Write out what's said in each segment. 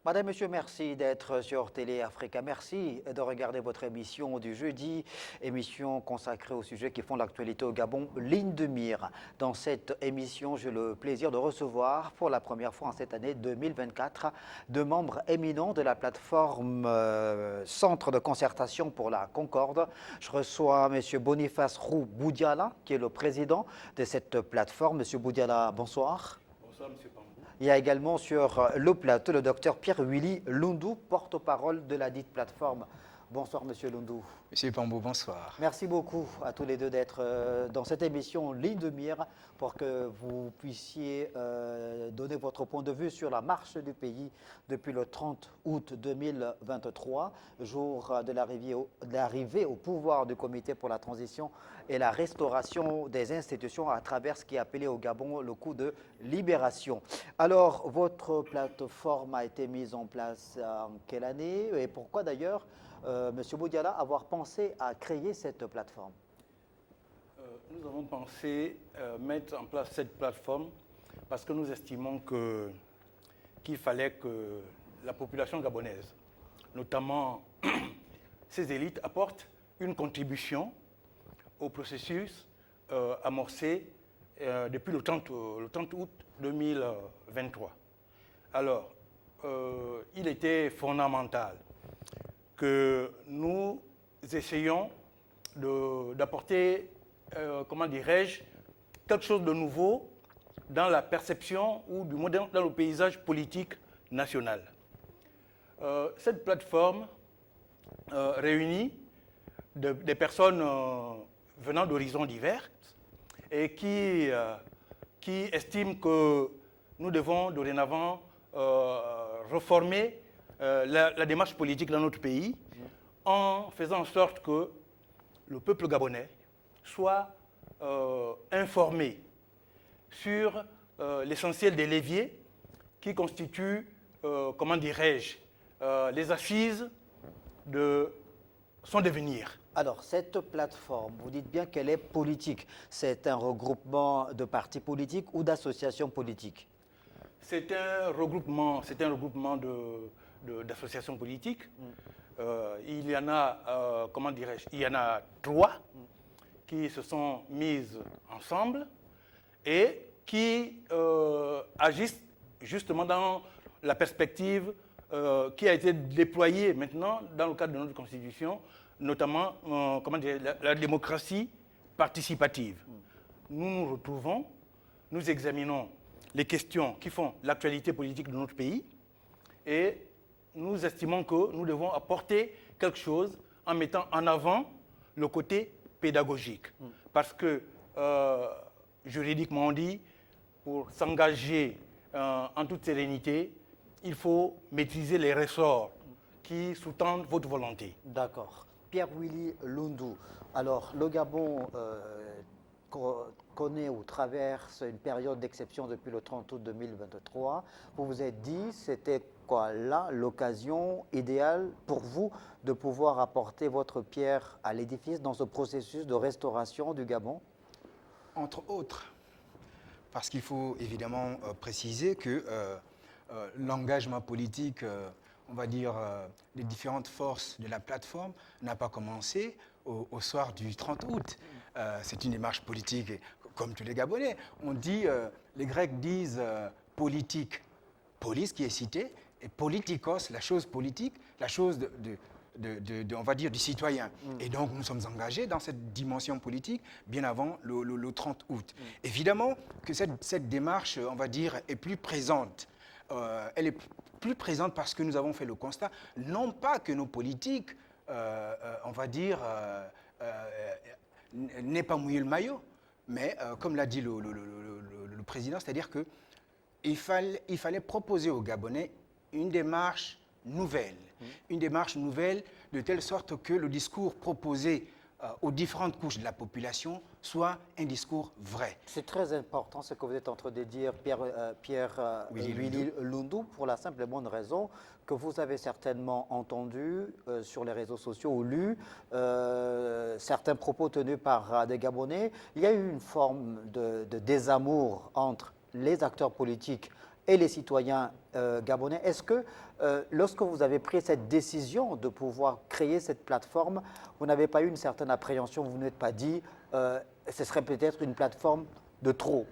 Madame, Monsieur, merci d'être sur Télé Africa. Merci de regarder votre émission du jeudi, émission consacrée aux sujets qui font l'actualité au Gabon, Ligne de mire. Dans cette émission, j'ai le plaisir de recevoir pour la première fois en cette année 2024 deux membres éminents de la plateforme Centre de concertation pour la Concorde. Je reçois Monsieur Boniface Roux Boudiala, qui est le président de cette plateforme. Monsieur Boudiala, bonsoir. Bonsoir, Monsieur Pambou. Il y a également sur le plateau le docteur Pierre-Willy Lundu, porte-parole de la dite plateforme. Bonsoir Monsieur Lundu. Monsieur Pambou, bonsoir. Merci beaucoup à tous les deux d'être dans cette émission Ligne de mire pour que vous puissiez donner votre point de vue sur la marche du pays depuis le 30 août 2023, jour de l'arrivée au pouvoir du Comité pour la transition et la restauration des institutions à travers ce qui est appelé au Gabon le coup de libération. Alors, votre plateforme a été mise en place en quelle année et pourquoi d'ailleurs Monsieur Boudiala, avoir pensé à créer cette plateforme? Nous avons pensé mettre en place cette plateforme parce que nous estimons qu'il fallait que la population gabonaise, notamment ses élites, apporte une contribution au processus amorcé depuis le 30 août 2023. Alors, il était fondamental que nous essayons d'apporter, comment dirais-je, quelque chose de nouveau dans la perception ou du modèle, dans le paysage politique national. Cette plateforme réunit des personnes venant d'horizons divers et qui estiment que nous devons dorénavant reformer la démarche politique dans notre pays en faisant en sorte que le peuple gabonais soit informé sur l'essentiel des leviers qui constituent, comment dirais-je, les assises de son devenir. Alors, cette plateforme, vous dites bien qu'elle est politique. C'est un regroupement de partis politiques ou d'associations politiques? C'est un regroupement d'associations politiques. Il y en a, comment dirais-je, il y en a 3 qui se sont mises ensemble et qui agissent justement dans la perspective qui a été déployée maintenant dans le cadre de notre Constitution, notamment comment dire, la démocratie participative. Nous nous retrouvons, nous examinons les questions qui font l'actualité politique de notre pays et nous estimons que nous devons apporter quelque chose en mettant en avant le côté pédagogique. Parce que, juridiquement dit, pour s'engager en toute sérénité, il faut maîtriser les ressorts qui sous-tendent votre volonté. D'accord. Pierre-Willy Lundu, alors le Gabon connaît ou traverse une période d'exception depuis le 30 août 2023. Vous vous êtes dit, c'était quoi là l'occasion idéale pour vous de pouvoir apporter votre pierre à l'édifice dans ce processus de restauration du Gabon? Entre autres, parce qu'il faut évidemment préciser que l'engagement politique, on va dire, des différentes forces de la plateforme n'a pas commencé au soir du 30 août. C'est une démarche politique, comme tous les Gabonais. On dit, les Grecs disent politique, polis qui est cité, et politikos, la chose politique, la chose on va dire, du citoyen. Et donc, nous sommes engagés dans cette dimension politique bien avant le 30 août. Évidemment que cette démarche, on va dire, est plus présente. Elle est plus présente parce que nous avons fait le constat, non pas que nos politiques, on va dire, n'aient pas mouillé le maillot, mais comme l'a dit le président, c'est-à-dire qu'il fallait proposer aux Gabonais une démarche nouvelle. Une démarche nouvelle de telle sorte que le discours proposé aux différentes couches de la population soit un discours vrai. C'est très important ce que vous êtes en train de dire, Pierre-Willy Lundu, pour la simple et bonne raison que vous avez certainement entendu sur les réseaux sociaux ou lu certains propos tenus par des Gabonais. Il y a eu une forme de désamour entre les acteurs politiques et les citoyens gabonais. Est-ce que lorsque vous avez pris cette décision de pouvoir créer cette plateforme, vous n'avez pas eu une certaine appréhension, vous n'êtes pas dit ce serait peut-être une plateforme de trop?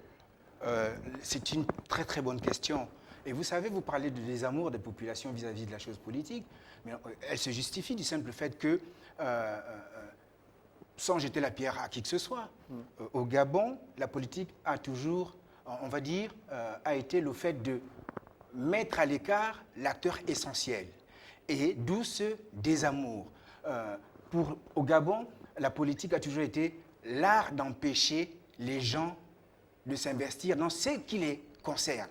C'est une très très bonne question. Et vous savez, vous parlez de désamour des populations vis-à-vis de la chose politique, mais elle se justifie du simple fait que, sans jeter la pierre à qui que ce soit, au Gabon, la politique a toujours, on va dire, a été le fait de mettre à l'écart l'acteur essentiel. Et d'où ce désamour. Au Gabon, la politique a toujours été l'art d'empêcher les gens de s'investir dans ce qui les concerne.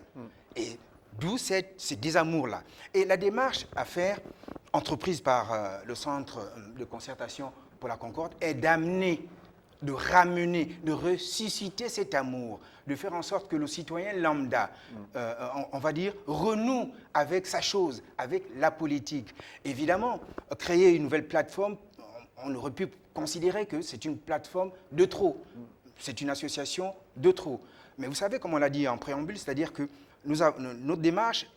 Et d'où ce désamour-là. Et la démarche à faire, entreprise par le Centre de concertation pour la Concorde, est d'amener, de ramener, de ressusciter cet amour, de faire en sorte que le citoyen lambda, on va dire, renoue avec sa chose, avec la politique. Évidemment, créer une nouvelle plateforme, on aurait pu considérer que c'est une plateforme de trop. C'est une association de trop. Mais vous savez, comme on l'a dit en préambule, c'est-à-dire que notre démarche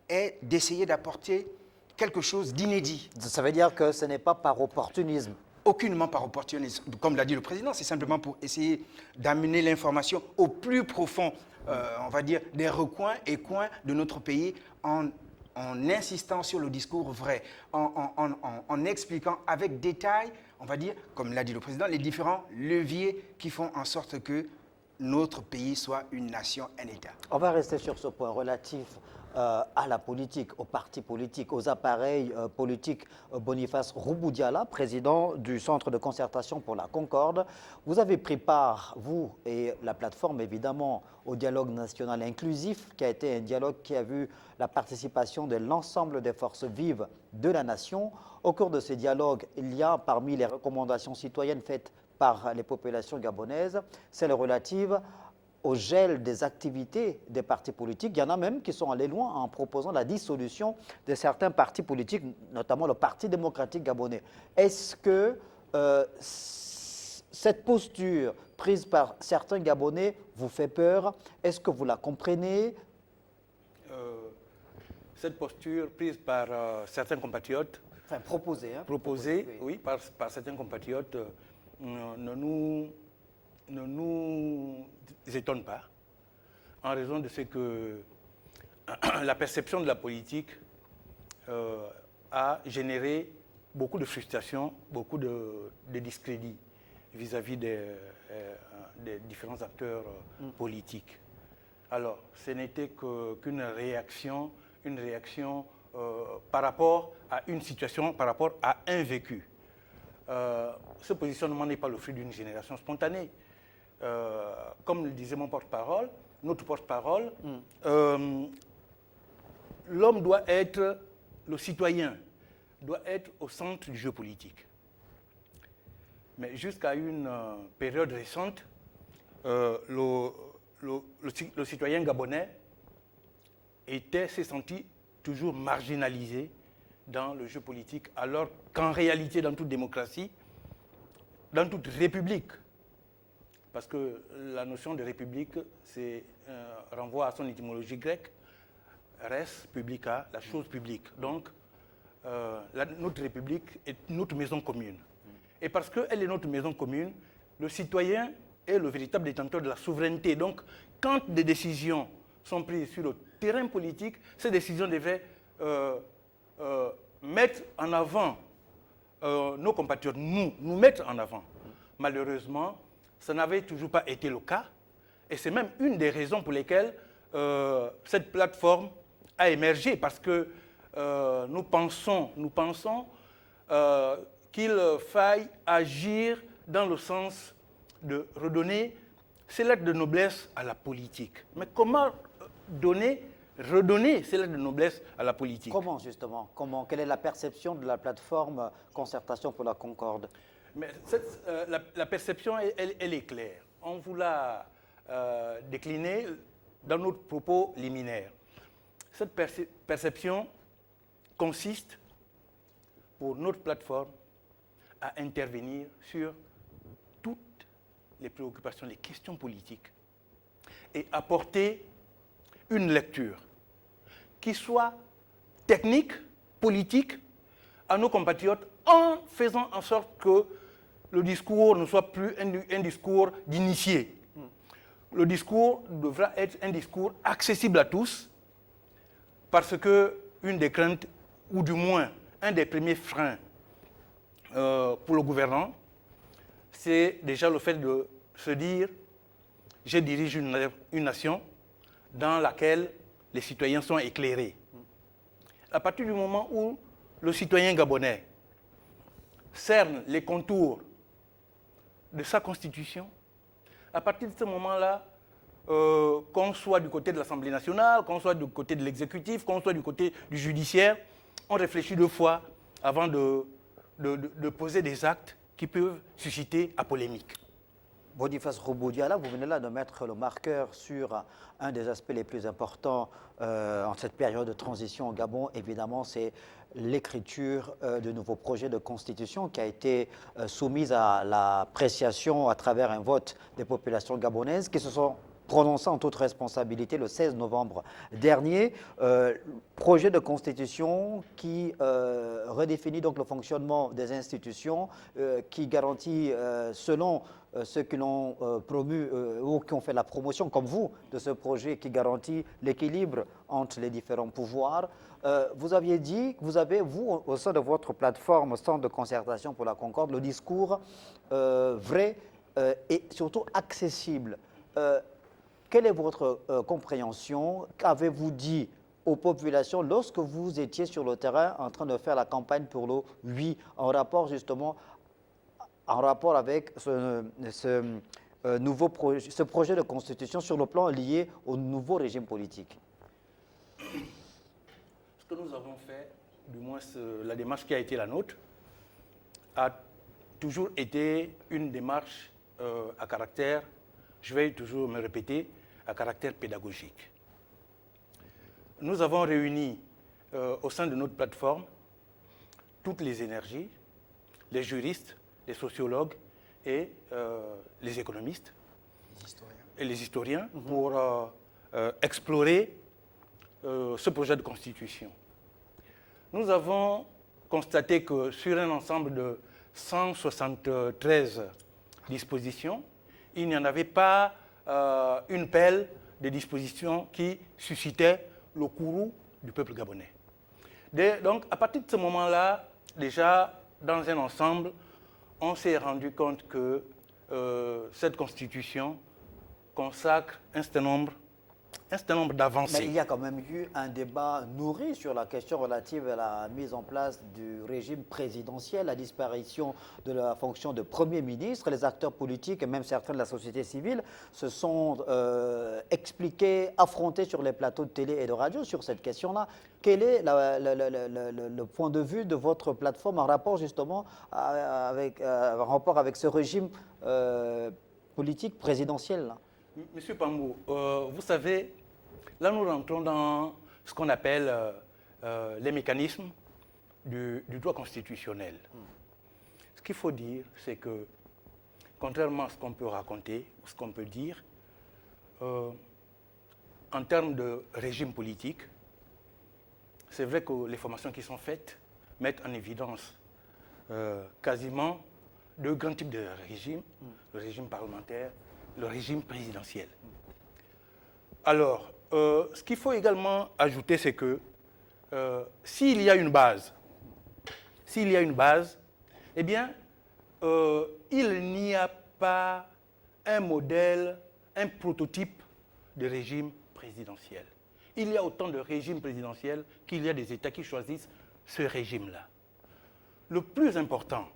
est d'essayer d'apporter quelque chose d'inédit. Ça veut dire que ce n'est pas par opportunisme. Aucunement par opportunisme. Comme l'a dit le président, c'est simplement pour essayer d'amener l'information au plus profond, on va dire, des recoins et coins de notre pays en insistant sur le discours vrai, en expliquant avec détail, on va dire, comme l'a dit le président, les différents leviers qui font en sorte que notre pays soit une nation, un État. On va rester sur ce point relatif à la politique, aux partis politiques, aux appareils politiques. Boniface Rouboudiala, président du Centre de concertation pour la Concorde, vous avez pris part, vous et la plateforme évidemment, au dialogue national inclusif, qui a été un dialogue qui a vu la participation de l'ensemble des forces vives de la nation. Au cours de ces dialogues, il y a parmi les recommandations citoyennes faites par les populations gabonaises, celles relatives au gel des activités des partis politiques. Il y en a même qui sont allés loin en proposant la dissolution de certains partis politiques, notamment le Parti démocratique gabonais. Est-ce que cette posture prise par certains Gabonais vous fait peur? Est-ce que vous la comprenez? Cette posture prise par certains compatriotes, Enfin, proposée. Hein, proposée, oui, par certains compatriotes, ne nous étonne pas, en raison de ce que la perception de la politique a généré beaucoup de frustration, beaucoup de discrédit vis-à-vis des différents acteurs politiques. Alors, ce n'était qu'une réaction, par rapport à une situation, par rapport à un vécu. Ce positionnement n'est pas le fruit d'une génération spontanée. Comme le disait mon porte-parole, notre porte-parole, l'homme doit être, le citoyen doit être au centre du jeu politique. Mais jusqu'à une période récente, le citoyen gabonais s'est senti toujours marginalisé dans le jeu politique, alors qu'en réalité, dans toute démocratie, dans toute république, parce que la notion de république renvoie à son étymologie grecque, res publica, la chose publique. Donc, notre république est notre maison commune. Et parce qu'elle est notre maison commune, le citoyen est le véritable détenteur de la souveraineté. Donc, quand des décisions sont prises sur le terrain politique, ces décisions devraient mettre en avant nos compatriotes, nous mettre en avant. Malheureusement, ça n'avait toujours pas été le cas. Et c'est même une des raisons pour lesquelles cette plateforme a émergé, parce que nous pensons qu'il faille agir dans le sens de redonner ces lettres de noblesse à la politique. Mais comment redonner ces lettres de noblesse à la politique? Comment justement? Quelle est la perception de la plateforme Concertation pour la Concorde? Mais la perception, elle est claire. On vous l'a déclinée dans notre propos liminaire. Cette perception consiste, pour notre plateforme, à intervenir sur toutes les préoccupations, les questions politiques, et apporter une lecture qui soit technique, politique, à nos compatriotes, en faisant en sorte que le discours ne soit plus un discours d'initié. Le discours devra être un discours accessible à tous, parce que une des craintes, ou du moins un des premiers freins pour le gouvernant, c'est déjà le fait de se dire « je dirige une nation dans laquelle les citoyens sont éclairés ». À partir du moment où le citoyen gabonais cerne les contours de sa constitution, à partir de ce moment-là, qu'on soit du côté de l'Assemblée nationale, qu'on soit du côté de l'exécutif, qu'on soit du côté du judiciaire, on réfléchit 2 fois avant de poser des actes qui peuvent susciter à polémique. Boniface Robodiala, vous venez là de mettre le marqueur sur un des aspects les plus importants en cette période de transition au Gabon. Évidemment, c'est l'écriture de nouveaux projets de constitution qui a été soumise à l'appréciation à travers un vote des populations gabonaises qui se sont prononcées en toute responsabilité le 16 novembre dernier. Projet de constitution qui redéfinit donc le fonctionnement des institutions, qui garantit, selon ceux qui l'ont promu ou qui ont fait la promotion, comme vous, de ce projet qui garantit l'équilibre entre les différents pouvoirs. Vous aviez dit que vous avez, vous, au sein de votre plateforme Centre de concertation pour la Concorde, le discours vrai et surtout accessible. Quelle est votre compréhension? Qu'avez-vous dit aux populations lorsque vous étiez sur le terrain en train de faire la campagne pour le oui, en rapport justement avec ce projet de constitution sur le plan lié au nouveau régime politique? Ce que nous avons fait, du moins la démarche qui a été la nôtre, a toujours été une démarche à caractère, je vais toujours me répéter, à caractère pédagogique. Nous avons réuni au sein de notre plateforme toutes les énergies, les juristes, les sociologues et les économistes et les historiens pour explorer ce projet de constitution. Nous avons constaté que sur un ensemble de 173 dispositions, il n'y en avait pas une pelle de dispositions qui suscitaient le courroux du peuple gabonais. Donc, à partir de ce moment-là, déjà, dans un ensemble, on s'est rendu compte que cette constitution consacre un certain nombre d'avancées. Mais il y a quand même eu un débat nourri sur la question relative à la mise en place du régime présidentiel, la disparition de la fonction de Premier ministre. Les acteurs politiques et même certains de la société civile se sont expliqués, affrontés sur les plateaux de télé et de radio sur cette question-là. Quel est le point de vue de votre plateforme en rapport justement avec ce régime politique présidentiel là? Monsieur Pambou, vous savez, là nous rentrons dans ce qu'on appelle les mécanismes du droit constitutionnel. Ce qu'il faut dire, c'est que, contrairement à ce qu'on peut raconter ou ce qu'on peut dire, en termes de régime politique, c'est vrai que les formations qui sont faites mettent en évidence quasiment 2 grands types de régimes, le régime parlementaire, le régime présidentiel. Alors, ce qu'il faut également ajouter, c'est que s'il y a une base, eh bien, il n'y a pas un modèle, un prototype de régime présidentiel. Il y a autant de régimes présidentiels qu'il y a des États qui choisissent ce régime-là. Le plus important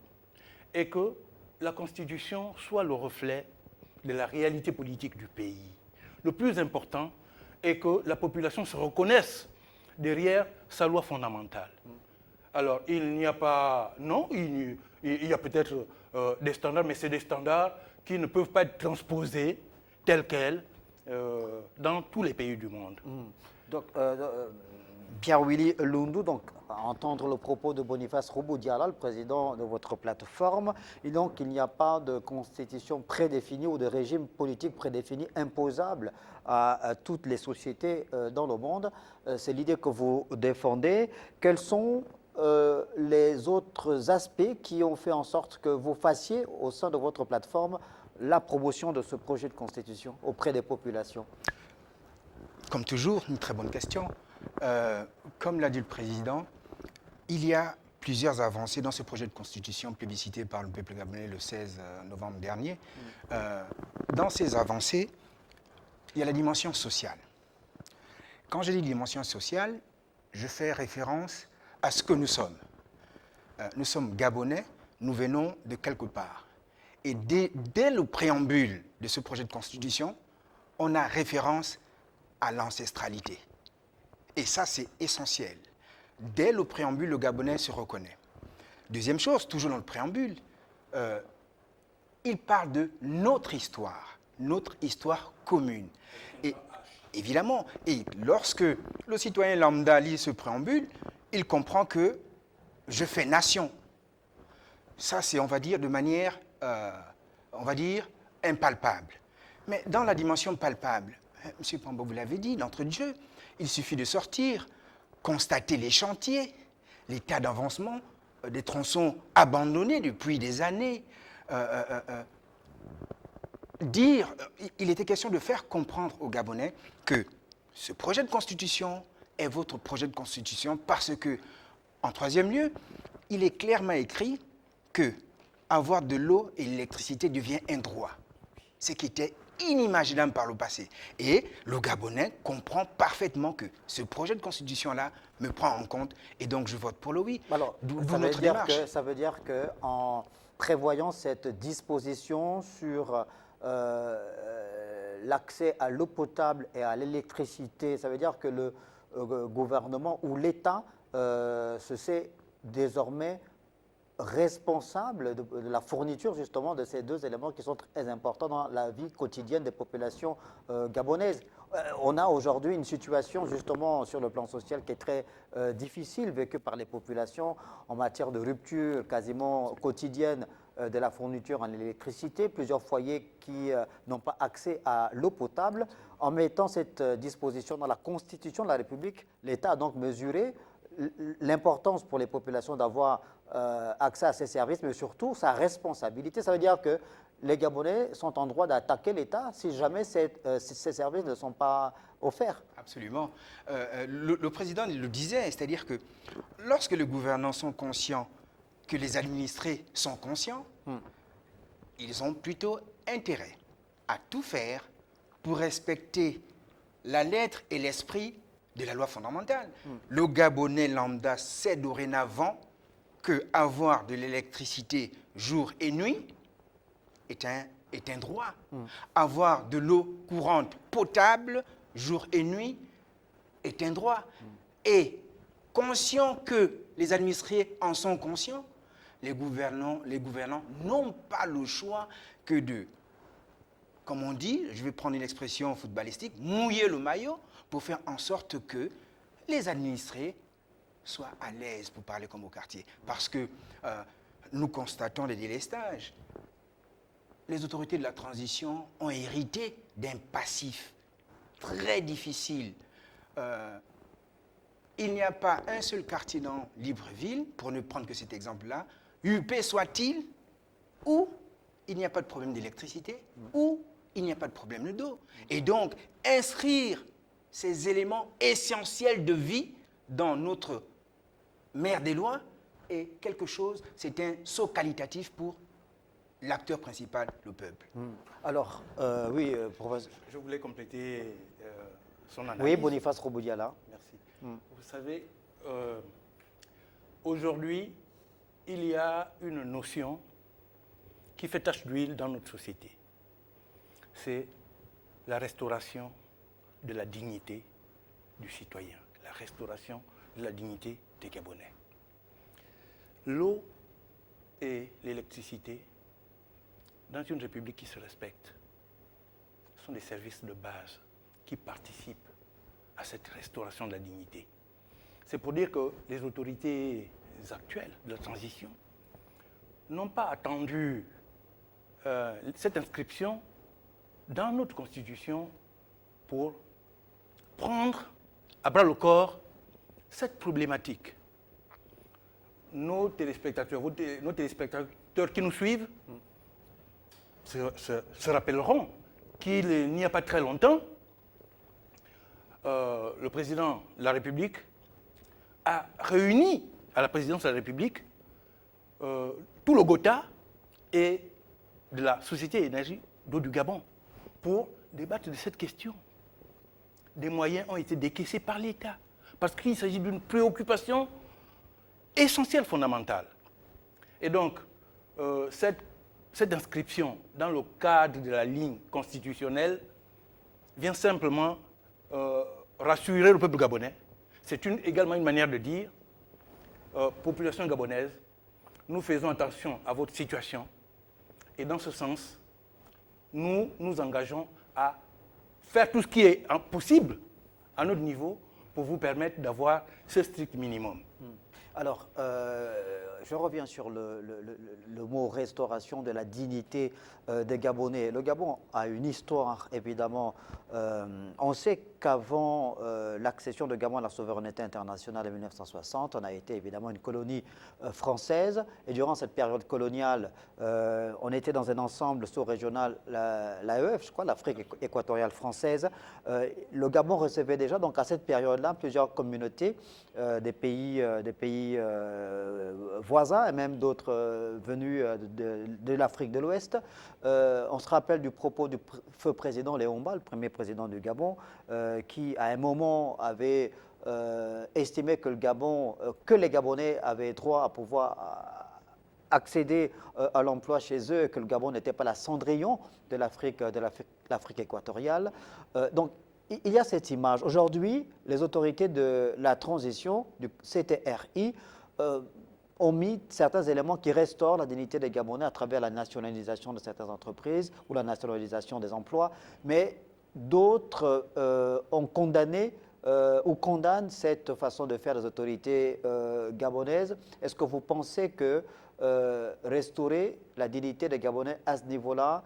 est que la Constitution soit le reflet de la réalité politique du pays. Le plus important est que la population se reconnaisse derrière sa loi fondamentale. Alors, il n'y a pas... Non, il y a peut-être des standards, mais c'est des standards qui ne peuvent pas être transposés tels quels dans tous les pays du monde. Donc, Pierre-Willy Lundu, donc à entendre le propos de Boniface Roubou-Diala, le président de votre plateforme, et donc il n'y a pas de constitution prédéfinie ou de régime politique prédéfini imposable à toutes les sociétés dans le monde. C'est l'idée que vous défendez. Quels sont les autres aspects qui ont fait en sorte que vous fassiez au sein de votre plateforme la promotion de ce projet de constitution auprès des populations? Comme toujours, une très bonne question. Comme l'a dit le président, il y a plusieurs avancées dans ce projet de constitution plébiscité par le peuple gabonais le 16 novembre dernier. Dans ces avancées, il y a la dimension sociale. Quand je dis dimension sociale, je fais référence à ce que nous sommes. Nous sommes Gabonais, nous venons de quelque part. Et dès le préambule de ce projet de constitution, on a référence à l'ancestralité. Et ça, c'est essentiel. Dès le préambule, le Gabonais se reconnaît. Deuxième chose, toujours dans le préambule, il parle de notre histoire commune. Et évidemment, et lorsque le citoyen lambda lit ce préambule, il comprend que je fais nation. Ça, c'est, on va dire, de manière, impalpable. Mais dans la dimension palpable, M. Pambo, vous l'avez dit, d'entrée de jeu, il suffit de sortir, constater les chantiers, l'état d'avancement des tronçons abandonnés depuis des années. Il était question de faire comprendre aux Gabonais que ce projet de constitution est votre projet de constitution parce que, en troisième lieu, il est clairement écrit que avoir de l'eau et l'électricité devient un droit, ce qui était inimaginable par le passé. Et le Gabonais comprend parfaitement que ce projet de constitution-là me prend en compte et donc je vote pour le oui. Alors, ça veut dire qu'en prévoyant cette disposition sur l'accès à l'eau potable et à l'électricité, ça veut dire que le gouvernement ou l'État se sait désormais responsable de la fourniture justement de ces deux éléments qui sont très importants dans la vie quotidienne des populations gabonaises. On a aujourd'hui une situation justement sur le plan social qui est très difficile, vécue par les populations en matière de rupture quasiment quotidienne de la fourniture en électricité, plusieurs foyers qui n'ont pas accès à l'eau potable. En mettant cette disposition dans la Constitution de la République, l'État a donc mesuré l'importance pour les populations d'avoir accès à ces services, mais surtout sa responsabilité. Ça veut dire que les Gabonais sont en droit d'attaquer l'État si jamais ces services ne sont pas offerts. Absolument. Le président le disait, c'est-à-dire que lorsque les gouvernants sont conscients que les administrés sont conscients, ils ont plutôt intérêt à tout faire pour respecter la lettre et l'esprit de la loi fondamentale. Le Gabonais lambda sait dorénavant qu'avoir de l'électricité jour et nuit est un droit. Avoir de l'eau courante potable jour et nuit est un droit. Et conscient que les administrés en sont conscients, les gouvernants n'ont pas le choix que de, comme on dit, je vais prendre une expression footballistique, mouiller le maillot pour faire en sorte que les administrés soient à l'aise pour parler comme au quartier. Parce que nous constatons des délestages. Les autorités de la transition ont hérité d'un passif très difficile. Il n'y a pas un seul quartier dans Libreville, pour ne prendre que cet exemple-là, UP soit-il, où il n'y a pas de problème d'électricité, où il n'y a pas de problème d'eau. Et donc, inscrire ces éléments essentiels de vie dans notre mer des lois est quelque chose, c'est un saut qualitatif pour l'acteur principal, le peuple. Alors, oui, professeur. Je voulais compléter son analyse. Oui, Boniface Roubou-Diala. Merci. Vous savez, aujourd'hui, il y a une notion qui fait tache d'huile dans notre société. C'est la restauration de la dignité du citoyen, la restauration de la dignité des Gabonais. L'eau et l'électricité, dans une république qui se respecte, sont des services de base qui participent à cette restauration de la dignité. c'est pour dire que les autorités actuelles de la transition n'ont pas attendu cette inscription dans notre Constitution pour prendre à bras le corps cette problématique. Nos téléspectateurs qui nous suivent se rappelleront qu'il n'y a pas très longtemps, le président de la République a réuni à la présidence de la République tout le GOTA et de la Société énergie d'eau du Gabon pour débattre de cette question. Des moyens ont été décaissés par l'État parce qu'il s'agit d'une préoccupation essentielle, fondamentale. Et donc, cette inscription dans le cadre de la ligne constitutionnelle vient simplement rassurer le peuple gabonais. C'est également une manière de dire, population gabonaise, nous faisons attention à votre situation et dans ce sens, nous nous engageons à faire tout ce qui est possible à notre niveau pour vous permettre d'avoir ce strict minimum. Alors, je reviens sur le mot restauration de la dignité des Gabonais. Le Gabon a une histoire, évidemment. On sait qu'avant l'accession de Gabon à la souveraineté internationale en 1960, on a été évidemment une colonie française. Et durant cette période coloniale, on était dans un ensemble sous-régional, l'AEF, je crois, l'Afrique équatoriale française. Le Gabon recevait déjà, donc à cette période-là, plusieurs communautés des pays voisins et même d'autres venus de l'Afrique de l'Ouest. On se rappelle du propos du feu président Léomba, le premier président du Gabon, qui à un moment avait estimé que les Gabonais avaient droit à pouvoir accéder à l'emploi chez eux et que le Gabon n'était pas la Cendrillon de l'Afrique équatoriale. Donc, il y a cette image. Aujourd'hui, les autorités de la transition, du CTRI, ont mis certains éléments qui restaurent la dignité des Gabonais à travers la nationalisation de certaines entreprises ou la nationalisation des emplois, mais d'autres ont condamné ou condamnent cette façon de faire des autorités gabonaises. Est-ce que vous pensez que restaurer la dignité des Gabonais à ce niveau-là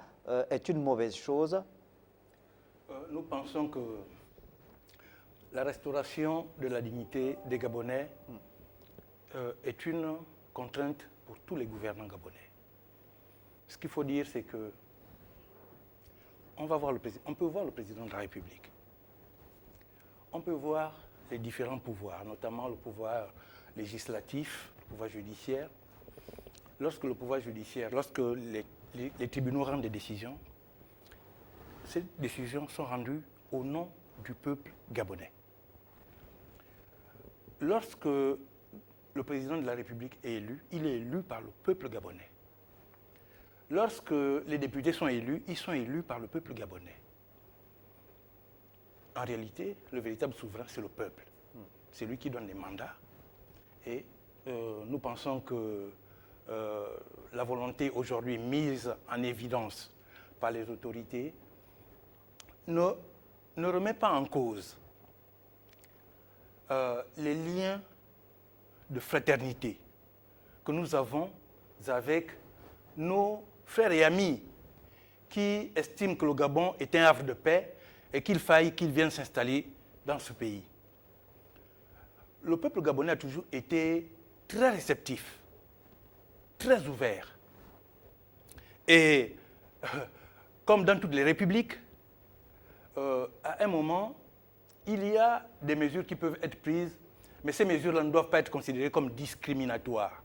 est une mauvaise chose? Nous pensons que la restauration de la dignité des Gabonais est une contrainte pour tous les gouvernants gabonais. Ce qu'il faut dire, c'est que on peut voir le président de la République. On peut voir les différents pouvoirs, notamment le pouvoir législatif, le pouvoir judiciaire. Lorsque les tribunaux rendent des décisions, ces décisions sont rendues au nom du peuple gabonais. Lorsque le président de la République est élu, il est élu par le peuple gabonais. Lorsque les députés sont élus, ils sont élus par le peuple gabonais. En réalité, le véritable souverain, c'est le peuple. C'est lui qui donne les mandats. Et nous pensons que la volonté aujourd'hui mise en évidence par les autorités ne remet pas en cause les liens de fraternité que nous avons avec nos frères et amis qui estiment que le Gabon est un havre de paix et qu'il faille qu'ils viennent s'installer dans ce pays. Le peuple gabonais a toujours été très réceptif, très ouvert. Et comme dans toutes les républiques, à un moment, il y a des mesures qui peuvent être prises, mais ces mesures-là ne doivent pas être considérées comme discriminatoires.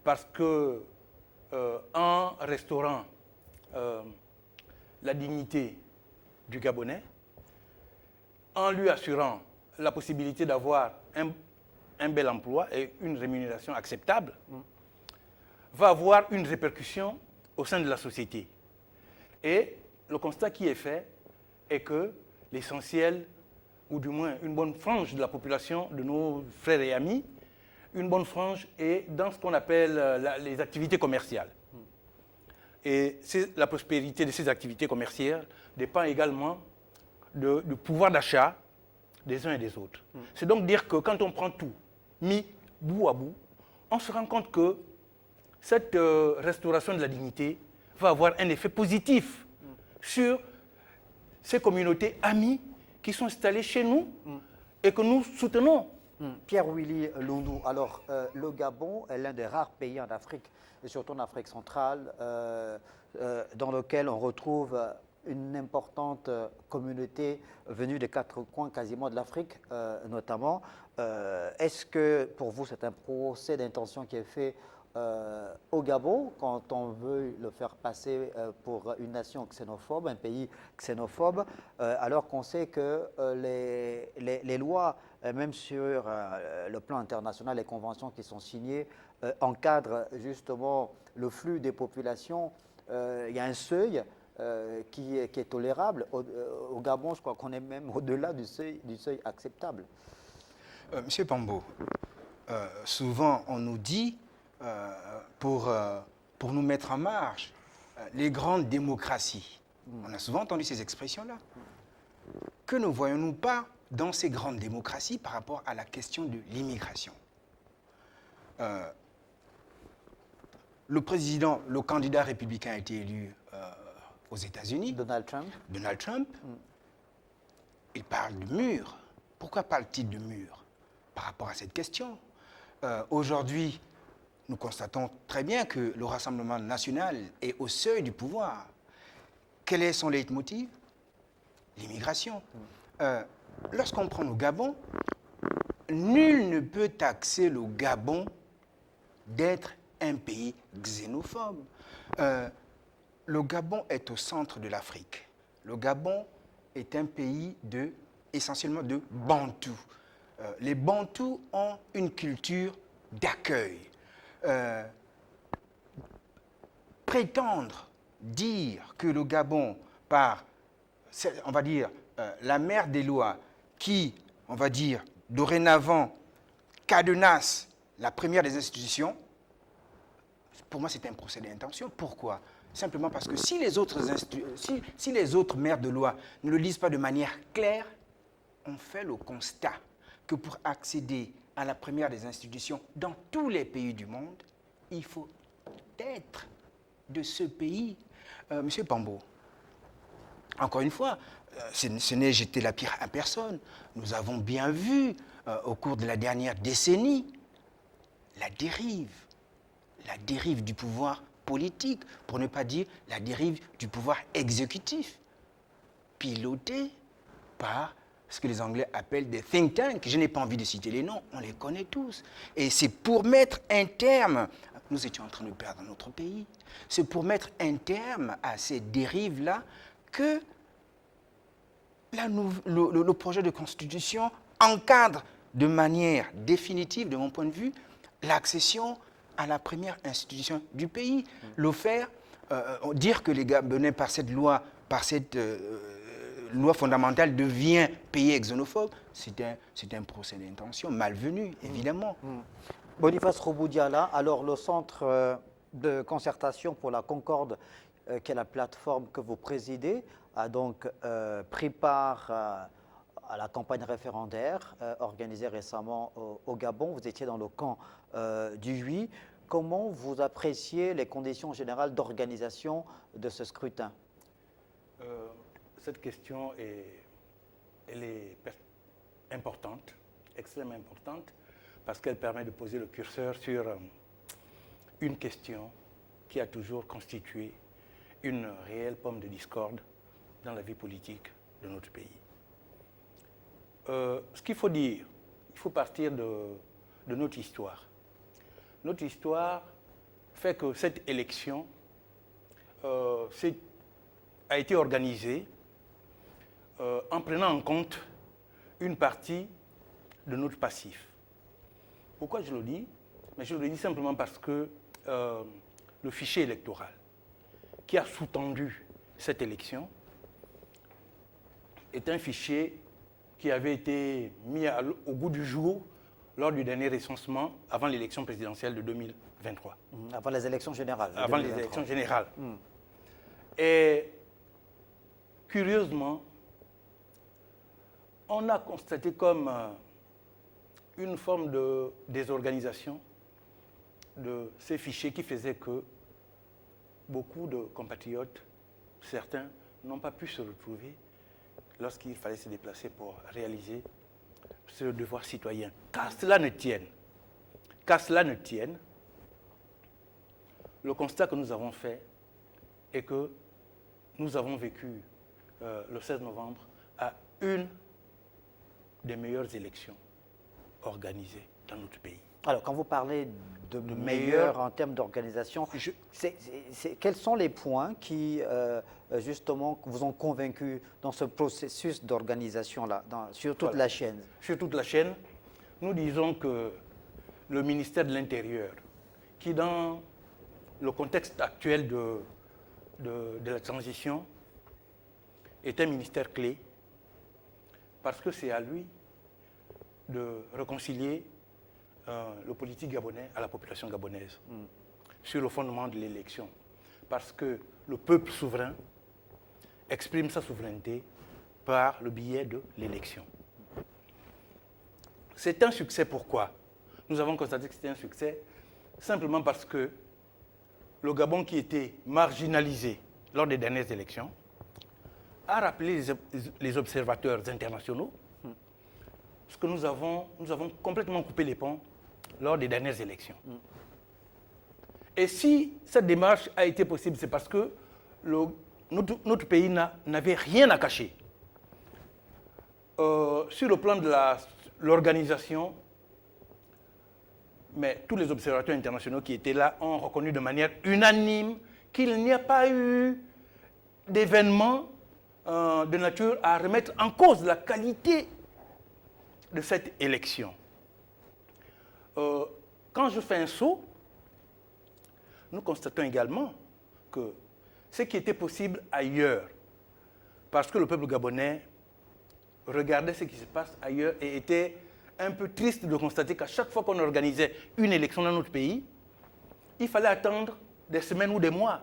Parce que en restaurant la dignité du Gabonais, en lui assurant la possibilité d'avoir un bel emploi et une rémunération acceptable, va avoir une répercussion au sein de la société. Et le constat qui est fait est que l'essentiel, ou du moins une bonne frange de la population, de nos frères et amis, une bonne frange est dans ce qu'on appelle les activités commerciales. Et la prospérité de ces activités commerciales dépend également du pouvoir d'achat des uns et des autres. C'est donc dire que quand on prend tout, mis bout à bout, on se rend compte que cette restauration de la dignité va avoir un effet positif sur ces communautés amies qui sont installées chez nous et que nous soutenons. Pierre-Willy Loundou, alors le Gabon est l'un des rares pays en Afrique, et surtout en Afrique centrale, dans lequel on retrouve une importante communauté venue des quatre coins quasiment de l'Afrique notamment. Est-ce que pour vous c'est un procès d'intention qui est fait au Gabon quand on veut le faire passer pour une nation xénophobe, un pays xénophobe, alors qu'on sait que les lois, même sur le plan international, les conventions qui sont signées, encadrent justement le flux des populations. Il y a un seuil qui est tolérable. Au Gabon, je crois qu'on est même au-delà du seuil acceptable. Monsieur Pambo, souvent on nous dit, pour nous mettre en marche, les grandes démocraties. On a souvent entendu ces expressions-là. Que ne voyons-nous pas dans ces grandes démocraties par rapport à la question de l'immigration? Le candidat républicain a été élu aux États-Unis. Donald Trump. Donald Trump. Il parle de mur. Pourquoi parle-t-il de mur par rapport à cette question? Aujourd'hui, nous constatons très bien que le Rassemblement national est au seuil du pouvoir. Quel est son leitmotiv? L'immigration. Lorsqu'on prend le Gabon, nul ne peut taxer le Gabon d'être un pays xénophobe. Le Gabon est au centre de l'Afrique. Le Gabon est un pays essentiellement de Bantous. Les Bantous ont une culture d'accueil. Prétendre dire que le Gabon, par, on va dire, la mère des lois, qui, on va dire, dorénavant, cadenasse la première des institutions, pour moi, c'est un procès d'intention. Pourquoi? Simplement parce que si les autres mères de loi ne le disent pas de manière claire, on fait le constat que pour accéder à la première des institutions dans tous les pays du monde, il faut être de ce pays. Monsieur Pambo, encore une fois, ce n'est jeter la pierre à personne. Nous avons bien vu au cours de la dernière décennie la dérive du pouvoir politique, pour ne pas dire la dérive du pouvoir exécutif, piloté par ce que les Anglais appellent des think tanks. Je n'ai pas envie de citer les noms, on les connaît tous. Et c'est pour mettre un terme, nous étions en train de perdre notre pays, c'est pour mettre un terme à ces dérives-là que le projet de constitution encadre de manière définitive, de mon point de vue, l'accession à la première institution du pays. Le faire, dire que les Gabonais, par cette loi fondamentale, devient pays xénophobe, c'est un procès d'intention malvenu, évidemment. Boniface Roboudiala, alors le centre de concertation pour la Concorde, qui est la plateforme que vous présidez, a donc pris part à la campagne référendaire organisée récemment au Gabon. Vous étiez dans le camp du 8. Comment vous appréciez les conditions générales d'organisation de ce scrutin? Cette question elle est importante, extrêmement importante, parce qu'elle permet de poser le curseur sur une question qui a toujours constitué une réelle pomme de discorde dans la vie politique de notre pays. Ce qu'il faut dire, il faut partir de notre histoire. Notre histoire fait que cette élection a été organisée en prenant en compte une partie de notre passif. Pourquoi je le dis? Mais je le dis simplement parce que le fichier électoral qui a sous-tendu cette élection est un fichier qui avait été mis au goût du jour lors du dernier recensement avant l'élection présidentielle de 2023. Avant les élections générales. Avant les élections générales. Et curieusement, on a constaté comme une forme de désorganisation de ces fichiers qui faisait que beaucoup de compatriotes, certains, n'ont pas pu se retrouver lorsqu'il fallait se déplacer pour réaliser ce devoir citoyen. Qu'à cela ne tienne, le constat que nous avons fait est que nous avons vécu le 16 novembre à une des meilleures élections organisées dans notre pays. Alors, quand vous parlez de meilleur meilleur en termes d'organisation, quels sont les points qui, justement, vous ont convaincu dans ce processus d'organisation-là, sur toute la chaîne? Sur toute la chaîne, nous disons que le ministère de l'Intérieur, qui dans le contexte actuel de la transition, est un ministère clé, parce que c'est à lui de réconcilier le politique gabonais à la population gabonaise, sur le fondement de l'élection. Parce que le peuple souverain exprime sa souveraineté par le biais de l'élection. C'est un succès, pourquoi? Nous avons constaté que c'était un succès simplement parce que le Gabon, qui était marginalisé lors des dernières élections, a rappelé les observateurs internationaux parce que nous avons complètement coupé les ponts lors des dernières élections. Et si cette démarche a été possible, c'est parce que notre pays n'avait rien à cacher. Sur le plan de l'organisation, mais tous les observateurs internationaux qui étaient là ont reconnu de manière unanime qu'il n'y a pas eu d'événement de nature à remettre en cause la qualité de cette élection. Quand je fais un saut, nous constatons également que ce qui était possible ailleurs, parce que le peuple gabonais regardait ce qui se passe ailleurs et était un peu triste de constater qu'à chaque fois qu'on organisait une élection dans notre pays, il fallait attendre des semaines ou des mois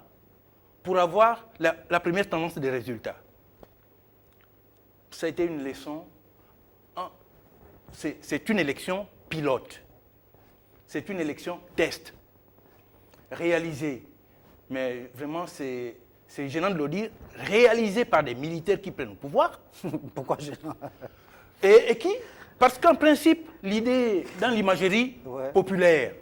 pour avoir la première tendance des résultats. Ça a été une leçon. C'est une élection pilote. C'est une élection test. Réalisée. Mais vraiment, c'est gênant de le dire. Réalisée par des militaires qui prennent le pouvoir. Pourquoi gênant? Et qui? Parce qu'en principe, l'idée, dans l'imagerie populaire,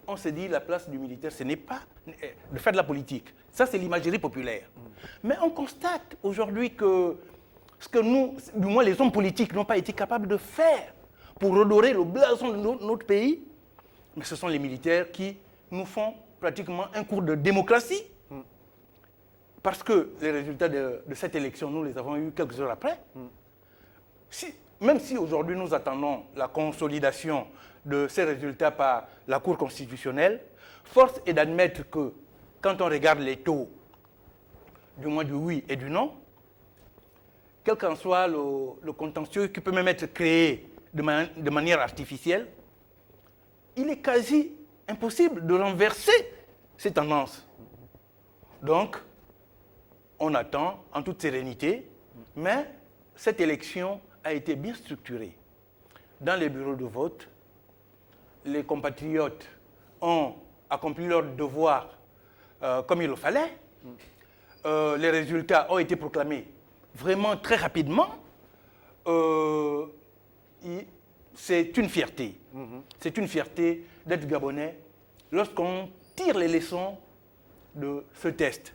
on se dit la place du militaire, ce n'est pas de faire de la politique. Ça, c'est l'imagerie populaire. Mais on constate aujourd'hui que ce que nous, du moins les hommes politiques, n'ont pas été capables de faire pour redorer le blason de notre pays, mais ce sont les militaires qui nous font pratiquement un cours de démocratie. Parce que les résultats de cette élection, nous les avons eus quelques heures après. Même si aujourd'hui nous attendons la consolidation de ces résultats par la Cour constitutionnelle, force est d'admettre que quand on regarde les taux, du moins du oui et du non, quel qu'en soit le contentieux qui peut même être créé de manière artificielle, il est quasi impossible de renverser ces tendances. Donc, on attend en toute sérénité, mais cette élection a été bien structurée. Dans les bureaux de vote, les compatriotes ont accompli leur devoir comme il le fallait. Les résultats ont été proclamés vraiment très rapidement. C'est une fierté. C'est une fierté d'être gabonais lorsqu'on tire les leçons de ce test.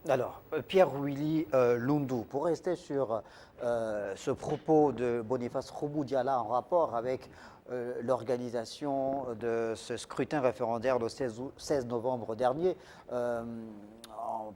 Alors, Pierre-Willy Loundou, pour rester sur ce propos de Boniface Roubou-Diala en rapport avec l'organisation de ce scrutin référendaire le 16 novembre dernier,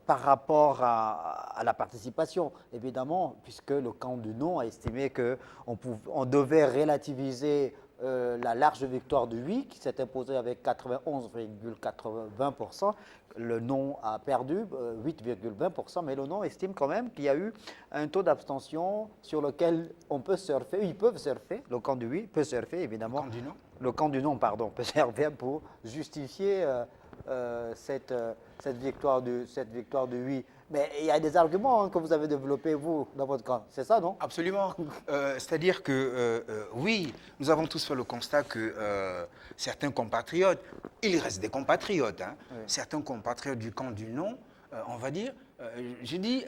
par rapport à la participation, évidemment, puisque le camp du non a estimé qu'on devait relativiser la large victoire du oui, qui s'est imposée avec 91,80%. Le non a perdu 8,20%, mais le non estime quand même qu'il y a eu un taux d'abstention sur lequel on peut surfer, ils peuvent surfer, le camp du oui peut surfer, évidemment. Le camp du non ? Le camp du non, pardon, peut servir pour justifier cette victoire de oui. Mais il y a des arguments que vous avez développés, vous, dans votre camp. C'est ça, non? Absolument. C'est-à-dire que, oui, nous avons tous fait le constat que certains compatriotes, il reste des compatriotes, hein, Oui. certains compatriotes du camp du non, on va dire, je dis,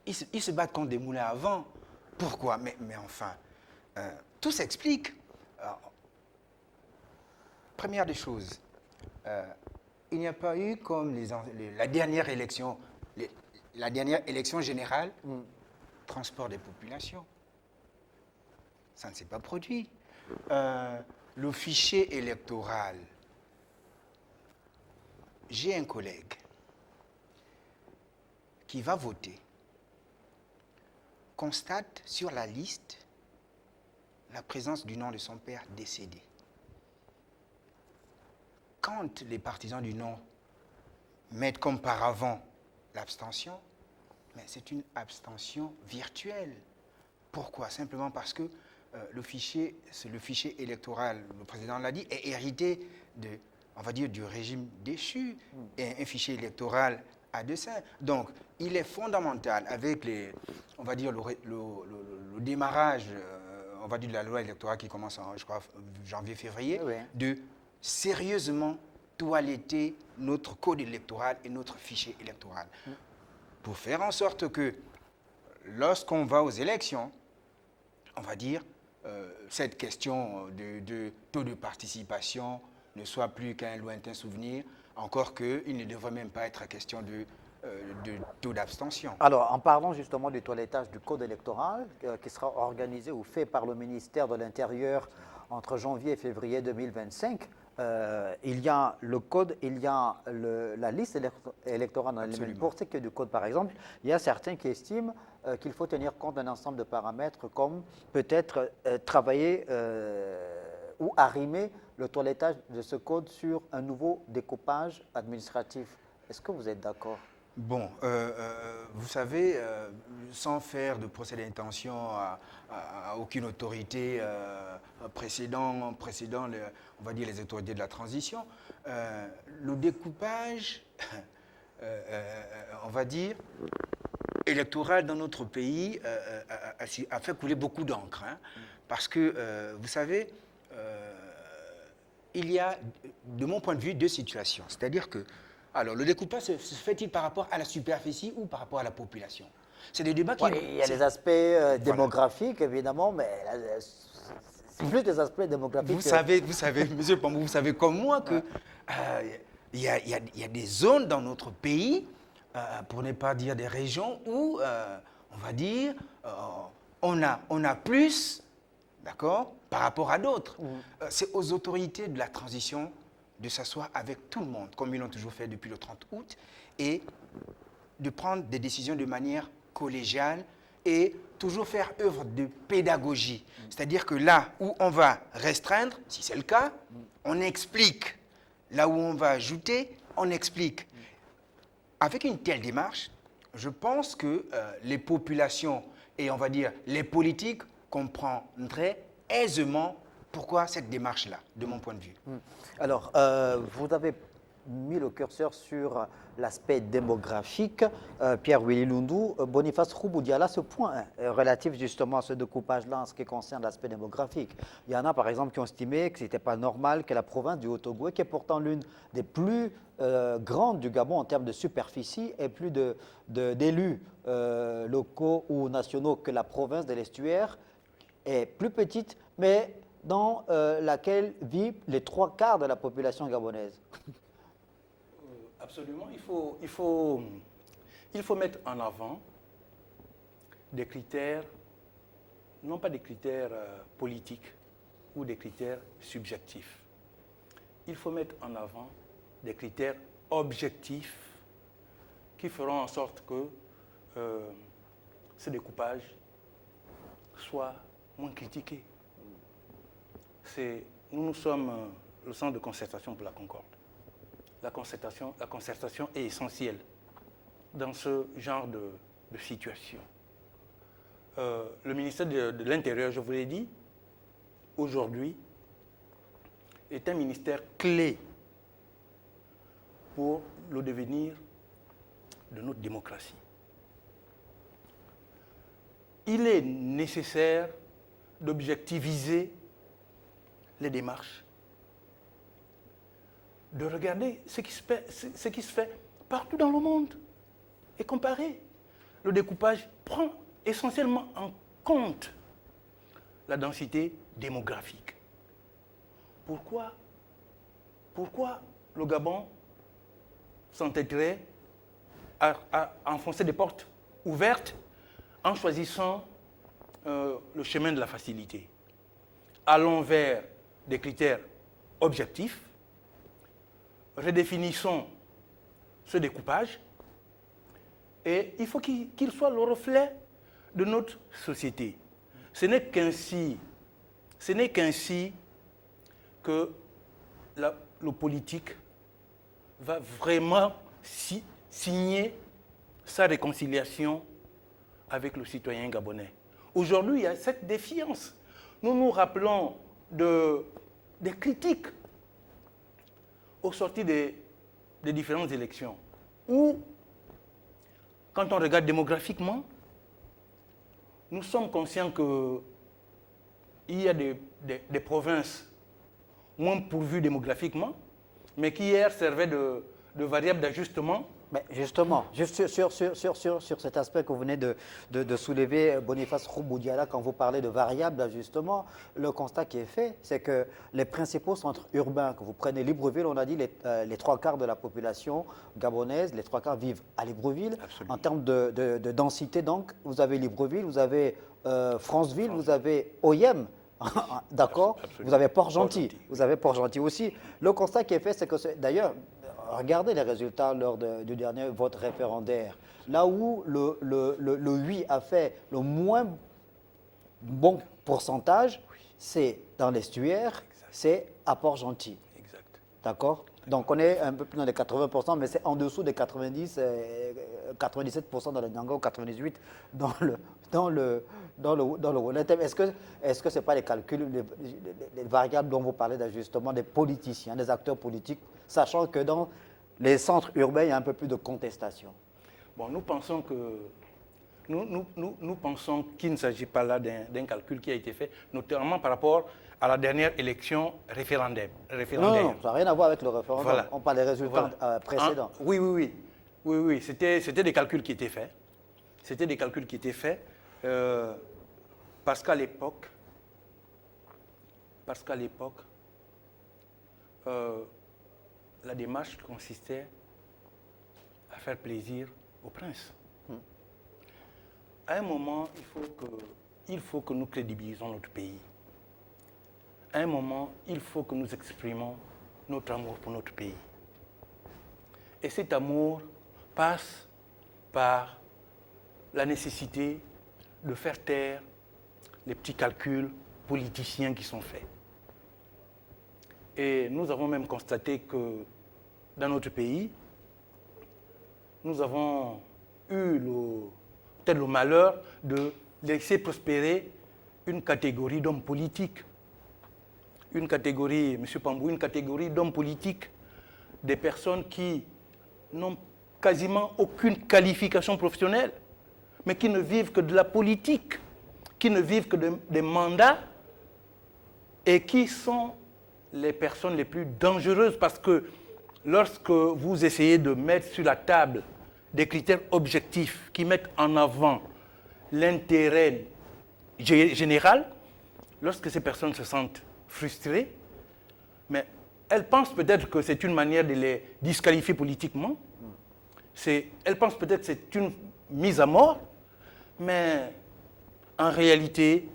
ils se battent contre des moulins à vent. Pourquoi? Mais enfin, tout s'explique. Première des choses, il n'y a pas eu comme la dernière élection, la dernière élection générale, transport des populations. Ça ne s'est pas produit. Le fichier électoral. J'ai un collègue qui va voter, constate sur la liste la présence du nom de son père décédé. Quand les partisans du non mettent comme paravent l'abstention, mais c'est une abstention virtuelle. Pourquoi? Simplement parce que le fichier électoral, le président l'a dit, est hérité on va dire, du régime déchu, et un fichier électoral à dessein. Donc, il est fondamental, avec on va dire, le démarrage, on va dire, de la loi électorale qui commence en, je crois, janvier-février, Oui. de sérieusement toiletter notre code électoral et notre fichier électoral. Pour faire en sorte que, lorsqu'on va aux élections, on va dire, cette question de taux de participation ne soit plus qu'un lointain souvenir, encore qu'il ne devrait même pas être question de taux d'abstention. Alors, en parlant justement du toilettage du code électoral qui sera organisé ou fait par le ministère de l'Intérieur entre janvier et février 2025, il y a le code, il y a la liste électorale en elle-même. Absolument. Pour ce qui est du code, par exemple, il y a certains qui estiment qu'il faut tenir compte d'un ensemble de paramètres comme peut-être travailler ou arrimer le toilettage de ce code sur un nouveau découpage administratif. Est-ce que vous êtes d'accord? Bon, vous savez, sans faire de procès d'intention à aucune autorité précédant on va dire les autorités de la transition, le découpage, on va dire, électoral dans notre pays a fait couler beaucoup d'encre. Hein, parce que, vous savez, il y a, de mon point de vue, deux situations. C'est-à-dire que, alors, le découpage se fait-il par rapport à la superficie ou par rapport à la population? C'est des débats qui... Ouais, il y a les aspects démographiques, évidemment, mais c'est plus des aspects démographiques. Vous savez, monsieur Pambou, vous savez comme moi que il y a des zones dans notre pays, pour ne pas dire des régions, où, on va dire, on a plus, d'accord, par rapport à d'autres. C'est aux autorités de la transition de s'asseoir avec tout le monde, comme ils l'ont toujours fait depuis le 30 août, et de prendre des décisions de manière collégiale et toujours faire œuvre de pédagogie. C'est-à-dire que là où on va restreindre, si c'est le cas, on explique. Là où on va ajouter, on explique. Avec une telle démarche, je pense que les populations et on va dire les politiques comprendraient aisément pourquoi cette démarche-là, de mon point de vue. Alors, vous avez mis le curseur sur l'aspect démographique. Pierre-Willy Lundou, Boniface Rouboudiala, ce point relatif justement à ce découpage-là en ce qui concerne l'aspect démographique. Il y en a par exemple qui ont estimé que ce n'était pas normal que la province du Haut-Ogooué, qui est pourtant l'une des plus grandes du Gabon en termes de superficie, ait plus d'élus locaux ou nationaux que la province de l'Estuaire, est plus petite, mais dans laquelle vivent les 3/4 de la population gabonaise. Absolument. Il faut mettre en avant des critères, non pas des critères politiques ou des critères subjectifs. Il faut mettre en avant des critères objectifs qui feront en sorte que ce découpage soit moins critiqué. Nous sommes le centre de concertation pour la Concorde. La concertation est essentielle dans ce genre de situation. Le ministère de l'Intérieur, je vous l'ai dit, aujourd'hui, est un ministère clé pour le devenir de notre démocratie. Il est nécessaire d'objectiviser les démarches, de regarder ce qui se fait partout dans le monde et comparer. Le découpage prend essentiellement en compte la densité démographique. Pourquoi le Gabon s'entêterait à enfoncer des portes ouvertes en choisissant le chemin de la facilité? Allons vers des critères objectifs, redéfinissons ce découpage et il faut qu'il soit le reflet de notre société. Ce n'est qu'ainsi que le politique va vraiment signer sa réconciliation avec le citoyen gabonais. Aujourd'hui, il y a cette défiance. Nous nous rappelons des critiques au sorti des différentes élections, où, quand on regarde démographiquement, nous sommes conscients qu'il y a des provinces moins pourvues démographiquement, mais qui hier servaient de variable d'ajustement. Mais justement, juste sur cet aspect que vous venez de soulever, Boniface Rouboudjala, quand vous parlez de variables d'ajustement, le constat qui est fait, c'est que les principaux centres urbains, que vous prenez Libreville, on a dit les trois quarts de la population gabonaise, les trois quarts vivent à Libreville. Absolument. En termes de densité, donc, vous avez Libreville, vous avez Franceville, vous avez Oyem. D'accord. Absolument. Vous avez Port-Gentil. Port-Gentil. Vous avez Port-Gentil aussi. Le constat qui est fait, c'est que, d'ailleurs, regardez les résultats lors du dernier vote référendaire. Là où le oui a fait le moins bon pourcentage, c'est dans l'estuaire, c'est à Port-Gentil. Exact. D'accord. Donc on est un peu plus dans les 80%, mais c'est en dessous des 90, 97% dans le Nyanga, 98% dans le Wolletem. Est-ce que ce n'est pas les calculs, les variables dont vous parlez d'ajustement des politiciens, des acteurs politiques, sachant que dans les centres urbains, il y a un peu plus de contestation? Bon, nous pensons qu'il ne s'agit pas là d'un calcul qui a été fait, notamment par rapport à la dernière élection référendaire. Non, ça n'a rien à voir avec le référendum. Voilà. On parle des résultats précédents. Oui, c'était des calculs qui étaient faits. C'était des calculs qui étaient faits parce qu'à l'époque, la démarche consistait à faire plaisir au prince. À un moment, il faut que nous crédibilisons notre pays. À un moment, il faut que nous exprimons notre amour pour notre pays. Et cet amour passe par la nécessité de faire taire les petits calculs politiciens qui sont faits. Et nous avons même constaté que dans notre pays, nous avons eu peut-être le malheur de laisser prospérer une catégorie d'hommes politiques. Une catégorie, M. Pambou, une catégorie d'hommes politiques, des personnes qui n'ont quasiment aucune qualification professionnelle, mais qui ne vivent que de la politique, qui ne vivent que des mandats et qui sont les personnes les plus dangereuses parce que lorsque vous essayez de mettre sur la table des critères objectifs qui mettent en avant l'intérêt général, lorsque ces personnes se sentent frustrées, mais elles pensent peut-être que c'est une manière de les disqualifier politiquement, elles pensent peut-être que c'est une mise à mort, mais en réalité,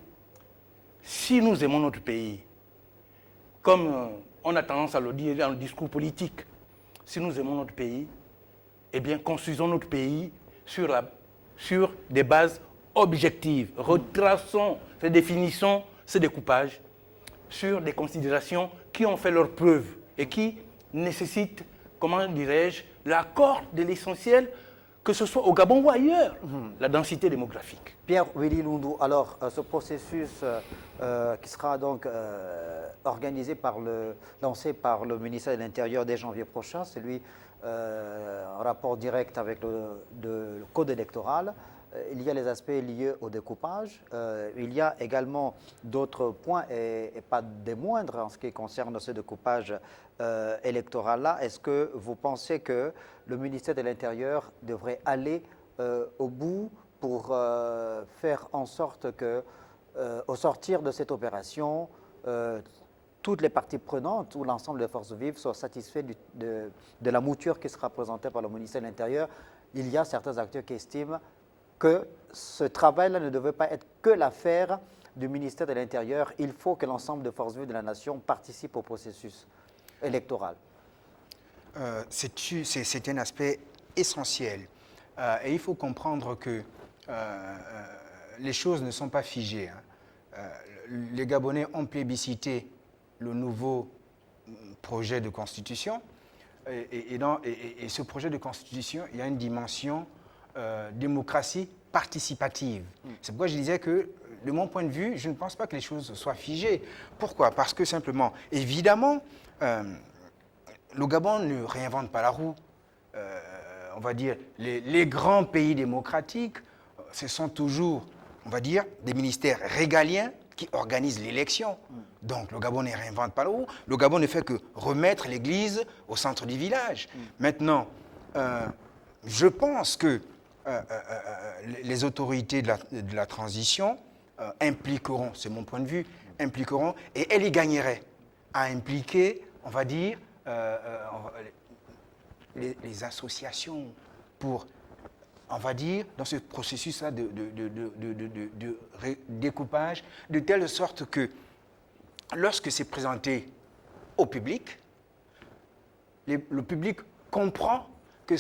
si nous aimons notre pays, comme on a tendance à le dire dans le discours politique, si nous aimons notre pays, eh bien, construisons notre pays sur des bases objectives. Retraçons, redéfinissons ce découpage sur des considérations qui ont fait leurs preuves et qui nécessitent, comment dirais-je, l'accord de l'essentiel, que ce soit au Gabon ou ailleurs, la densité démographique. Pierre Willy Lundu, alors ce processus qui sera donc lancé par le ministère de l'Intérieur dès janvier prochain, celui en rapport direct avec le code électoral. Il y a les aspects liés au découpage. Il y a également d'autres points, et pas des moindres, en ce qui concerne ce découpage électoral-là. Est-ce que vous pensez que le ministère de l'Intérieur devrait aller au bout pour faire en sorte que, au sortir de cette opération, toutes les parties prenantes ou l'ensemble des forces vives soient satisfaits de la mouture qui sera présentée par le ministère de l'Intérieur? Il y a certains acteurs qui estiment que ce travail-là ne devait pas être que l'affaire du ministère de l'Intérieur. Il faut que l'ensemble des forces vives de la nation participent au processus électoral. C'est un aspect essentiel. Et il faut comprendre que les choses ne sont pas figées. Les Gabonais ont plébiscité le nouveau projet de constitution. Et ce projet de constitution, il y a une dimension démocratie participative. C'est pourquoi je disais que, de mon point de vue, je ne pense pas que les choses soient figées. Pourquoi? Parce que simplement, évidemment, le Gabon ne réinvente pas la roue. On va dire, les grands pays démocratiques, ce sont toujours, on va dire, des ministères régaliens qui organisent l'élection. Donc le Gabon ne réinvente pas la roue. Le Gabon ne fait que remettre l'église au centre du village. Maintenant, je pense que les autorités de la transition impliqueront, c'est mon point de vue, impliqueront, et elles y gagneraient à impliquer, on va dire, les associations pour, on va dire, dans ce processus-là de découpage, de telle sorte que lorsque c'est présenté au public, le public comprend que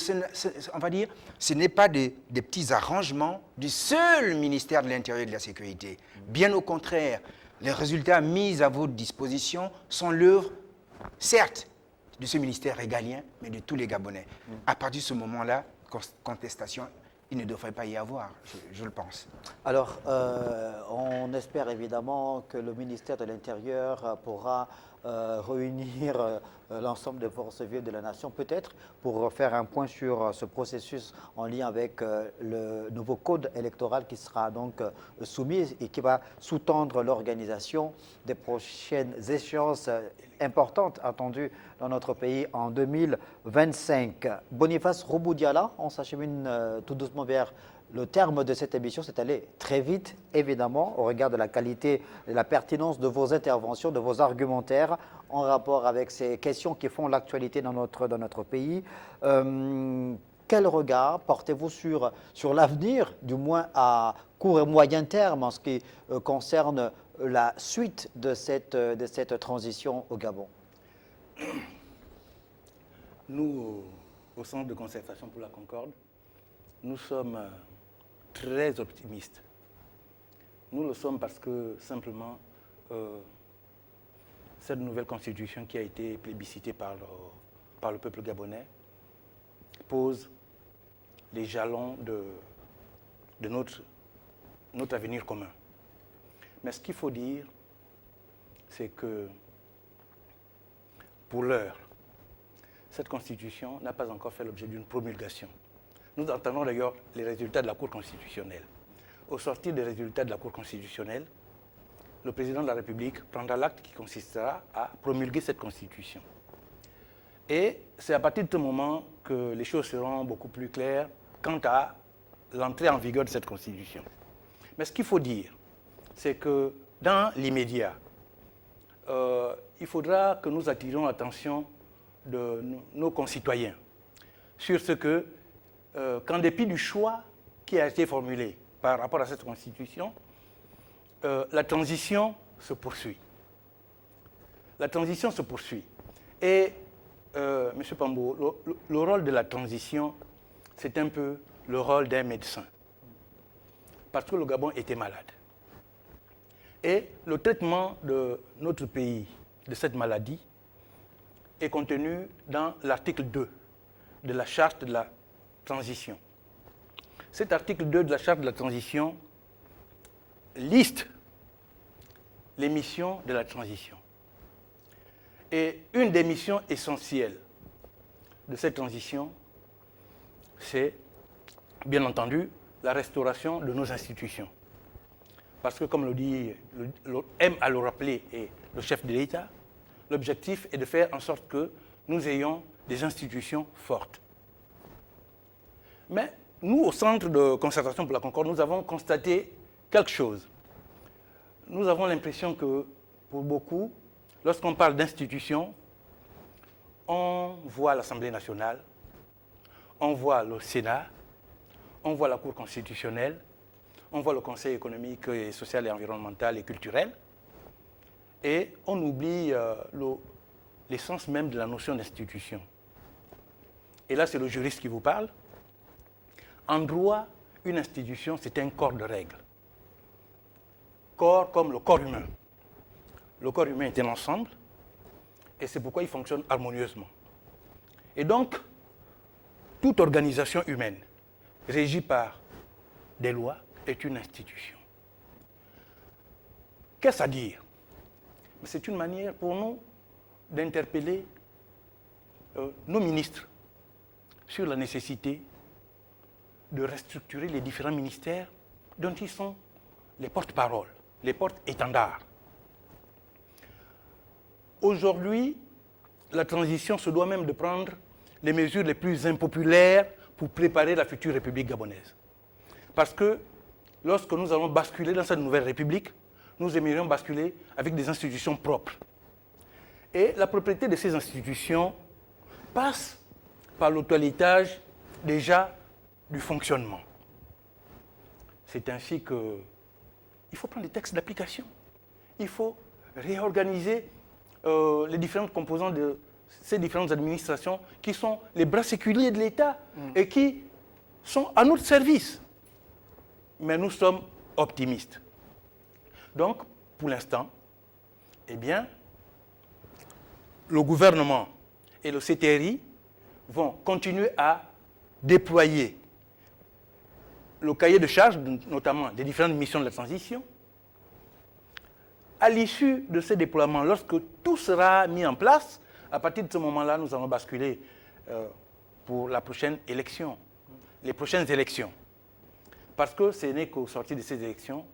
on va dire, ce n'est pas des petits arrangements du seul ministère de l'Intérieur et de la Sécurité. Bien au contraire, les résultats mis à votre disposition sont l'œuvre, certes, de ce ministère régalien, mais de tous les Gabonais. À partir de ce moment-là, contestation, il ne devrait pas y avoir, je le pense. Alors, on espère évidemment que le ministère de l'Intérieur pourra réunir l'ensemble des forces vives de la nation, peut-être, pour faire un point sur ce processus en lien avec le nouveau code électoral qui sera donc soumis et qui va sous-tendre l'organisation des prochaines échéances importantes attendues dans notre pays en 2025. Boniface Rouboudiala, on s'achemine tout doucement vers le terme de cette émission. C'est allé très vite, évidemment, au regard de la qualité et la pertinence de vos interventions, de vos argumentaires en rapport avec ces questions qui font l'actualité dans notre pays. Quel regard portez-vous sur l'avenir, du moins à court et moyen terme, en ce qui concerne la suite de cette transition au Gabon? Nous, au Centre de concertation pour la Concorde, nous sommes très optimistes. Nous le sommes parce que, simplement, cette nouvelle constitution qui a été plébiscitée par le peuple gabonais pose les jalons de notre avenir commun. Mais ce qu'il faut dire, c'est que, pour l'heure, cette constitution n'a pas encore fait l'objet d'une promulgation. Nous attendons d'ailleurs les résultats de la Cour constitutionnelle. Au sortir des résultats de la Cour constitutionnelle, le président de la République prendra l'acte qui consistera à promulguer cette constitution. Et c'est à partir de ce moment que les choses seront beaucoup plus claires quant à l'entrée en vigueur de cette constitution. Mais ce qu'il faut dire, c'est que dans l'immédiat, il faudra que nous attirions l'attention de nos concitoyens sur ce que, qu'en dépit du choix qui a été formulé par rapport à cette constitution, la transition se poursuit. La transition se poursuit. Et, M. Pambo, le rôle de la transition, c'est un peu le rôle d'un médecin. Parce que le Gabon était malade. Et le traitement de notre pays, de cette maladie, est contenu dans l'article 2 de la charte de la transition. Cet article 2 de la charte de la transition liste les missions de la transition. Et une des missions essentielles de cette transition, c'est bien entendu la restauration de nos institutions. Parce que comme aime à le rappeler et le chef de l'État, l'objectif est de faire en sorte que nous ayons des institutions fortes. Mais nous, au Centre de concertation pour la Concorde, nous avons constaté quelque chose. Nous avons l'impression que, pour beaucoup, lorsqu'on parle d'institutions, on voit l'Assemblée nationale, on voit le Sénat, on voit la Cour constitutionnelle, on voit le Conseil économique et social et environnemental et culturel, et on oublie l'essence même de la notion d'institution. Et là, c'est le juriste qui vous parle. En droit, une institution, c'est un corps de règles. Corps comme le corps humain. Le corps humain est un ensemble, et c'est pourquoi il fonctionne harmonieusement. Et donc, toute organisation humaine régie par des lois est une institution. Qu'est-ce à dire? C'est une manière pour nous d'interpeller nos ministres sur la nécessité de restructurer les différents ministères dont ils sont les porte-paroles, les porte-étendards. Aujourd'hui, la transition se doit même de prendre les mesures les plus impopulaires pour préparer la future République gabonaise. Parce que lorsque nous allons basculer dans cette nouvelle République, nous aimerions basculer avec des institutions propres. Et la propriété de ces institutions passe par le toilettage déjà du fonctionnement. C'est ainsi qu'il faut prendre des textes d'application. Il faut réorganiser les différentes composantes de ces différentes administrations qui sont les bras séculiers de l'État et qui sont à notre service. Mais nous sommes optimistes. Donc, pour l'instant, eh bien, le gouvernement et le CTRI vont continuer à déployer le cahier de charges, notamment des différentes missions de la transition. À l'issue de ces déploiements, lorsque tout sera mis en place, à partir de ce moment-là, nous allons basculer pour la prochaine élection, les prochaines élections. Parce que ce n'est qu'au sortir de ces élections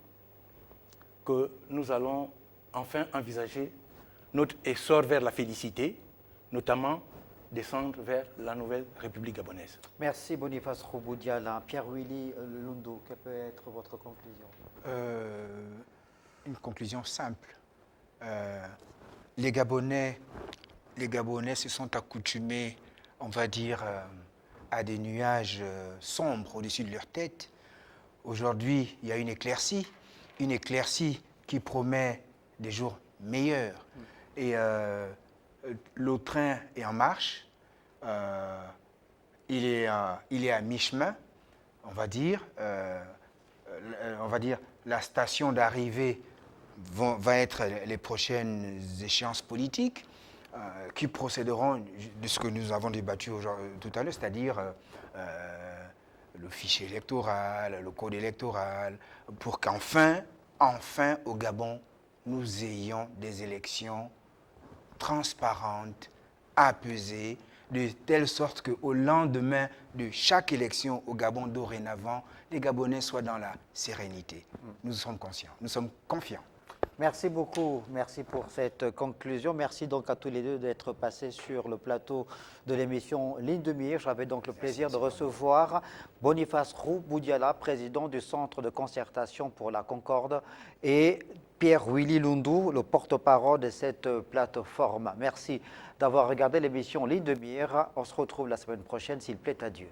que nous allons enfin envisager notre essor vers la félicité, notamment descendre vers la nouvelle République gabonaise. Merci Boniface Roux Boudiala. Pierre-Willy Lundu, quelle peut être votre conclusion? Une conclusion simple. Les Gabonais se sont accoutumés, on va dire, à des nuages sombres au-dessus de leur tête. Aujourd'hui, il y a une éclaircie qui promet des jours meilleurs. Et le train est en marche. Il est à mi-chemin, on va dire. La station d'arrivée va être les prochaines échéances politiques qui procéderont de ce que nous avons débattu tout à l'heure, c'est-à-dire le fichier électoral, le code électoral, pour qu'enfin, au Gabon, nous ayons des élections transparentes, apaisées, de telle sorte qu'au lendemain de chaque élection au Gabon dorénavant, les Gabonais soient dans la sérénité. Nous sommes conscients, nous sommes confiants. Merci beaucoup, merci pour cette conclusion. Merci donc à tous les deux d'être passés sur le plateau de l'émission Ligne de Mire. J'avais donc le plaisir de recevoir Boniface Roux Boudiala, président du Centre de concertation pour la Concorde, et Pierre-Willy Lundu, le porte-parole de cette plateforme. Merci d'avoir regardé l'émission Ligne de Mire. On se retrouve la semaine prochaine, s'il plaît à Dieu.